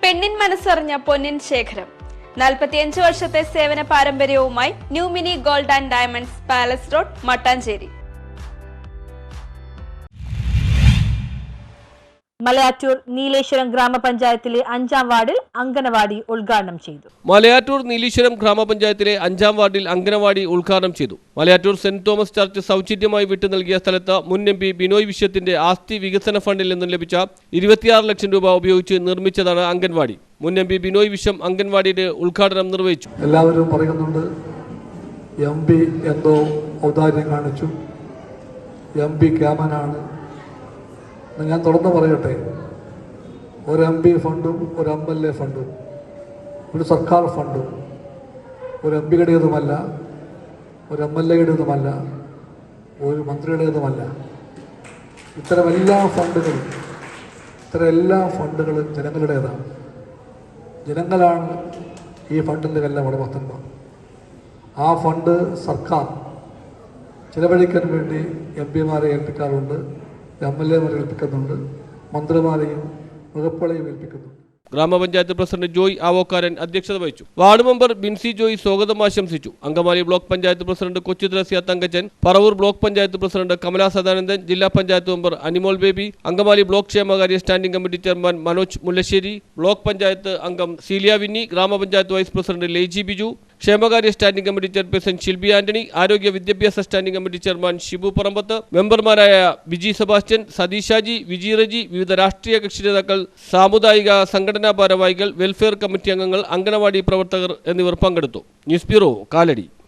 പെണ്ണിൻ മനസ്സറിഞ്ഞ പൊന്നിൻ ശേഖരം 45 വർഷത്തെ സേവന പാരമ്പര്യവുമായി new mini gold and diamonds palace road Mattancherry. Malayattoor Nileshwaram ഗ്രാമപഞ്ചായത്തിലെ 5-ാം വാർഡിൽ അംഗനവാടി ഉദ്ഘാടനം ചെയ്തു. മലയാറ്റൂർ നീലേശ്വരം ഗ്രാമപഞ്ചായത്തിലെ 5-ാം വാർഡിൽ അംഗനവാടി ഉദ്ഘാടനം ചെയ്തു. മലയാറ്റൂർ സെന്റ് തോമസ് ചർച്ച് സൗജന്യമായി വിട്ടു നൽകിയ സ്ഥലത്ത് മുൻ എം പി ബിനോയ് വിശ്വത്തിന്റെ ആസ്തി വികസന ഫണ്ടിൽ നിന്നും ലഭിച്ച 26 ലക്ഷം രൂപ ഉപയോഗിച്ച് നിർമ്മിച്ചതാണ് അംഗൻവാടി. മുൻ എം പി ബിനോയ് വിശ്വം അംഗൻവാടിയുടെ ഉദ്ഘാടനം നിർവഹിച്ചു. എല്ലാവരും പറയുന്നുണ്ട് എം പി എന്തോ ഔദാര്യം കാണിച്ചു, എം പി ക്യാമനാണ്. ഞാൻ തുറന്നു പറയട്ടെ, ഒരു എം പി ഫണ്ടും ഒരു MLA ഫണ്ടും ഒരു സർക്കാർ ഫണ്ടും ഒരു എം പിയുടേതുമല്ല, ഒരു MLAയുടേതുമല്ല, ഒരു മന്ത്രിയുടേതുമല്ല. ഇത്തരം എല്ലാ ഫണ്ടുകളും ജനങ്ങളുടേതാണ്. ജനങ്ങളാണ് ഈ ഫണ്ടിൻ്റെ എല്ലാം ഉടമസ്ഥന്മാർ. ആ ഫണ്ട് സർക്കാർ ചിലവഴിക്കാൻ വേണ്ടി എം പിമാരെ ഏൽപ്പിക്കാറുണ്ട്, MLAമാരെ ഏൽപ്പിക്കുന്നുണ്ട്, മന്ത്രിമാരെയും വകുപ്പുകളെയും ഏൽപ്പിക്കുന്നുണ്ട്. ഗ്രാമപഞ്ചായത്ത് പ്രസിഡന്റ് ജോയ് ആവോക്കാരൻ അധ്യക്ഷത വഹിച്ചു. വാർഡ് മെമ്പർ ബിൻസി ജോയ് സ്വാഗതം ആശംസിച്ചു. Angamaly block panchayat president Kochuthresia Thankachan, Paravur block panchayat president Kamala Sadanandan, ജില്ലാ പഞ്ചായത്ത് മെമ്പർ അനിമോൾ ബേബി, അങ്കമാലി ബ്ലോക്ക് ക്ഷേമകാര്യ standing committee chairman Manoj Mullassery, block panchayat അംഗം സീലിയ വിന്നി, ഗ്രാമപഞ്ചായത്ത് വൈസ് പ്രസിഡന്റ് ലേജി ബിജു, ക്ഷേമകാര്യ standing committee chairperson Shilby Antony, ആരോഗ്യ വിദ്യാഭ്യാസ standing committee chairman Shibu Parambath, മെമ്പർമാരായ ബിജി സെബാസ്റ്റ്യൻ, സതീഷാജി, വിജി റജി, വിവിധ രാഷ്ട്രീയ കക്ഷി നേതാക്കൾ, സാമുദായിക സംഘടനാ ഭാരവാഹികൾ, വെൽഫെയർ കമ്മിറ്റി അംഗങ്ങൾ, അംഗനവാടി പ്രവർത്തകർ എന്നിവർ പങ്കെടുത്തു. News bureau, Kalady.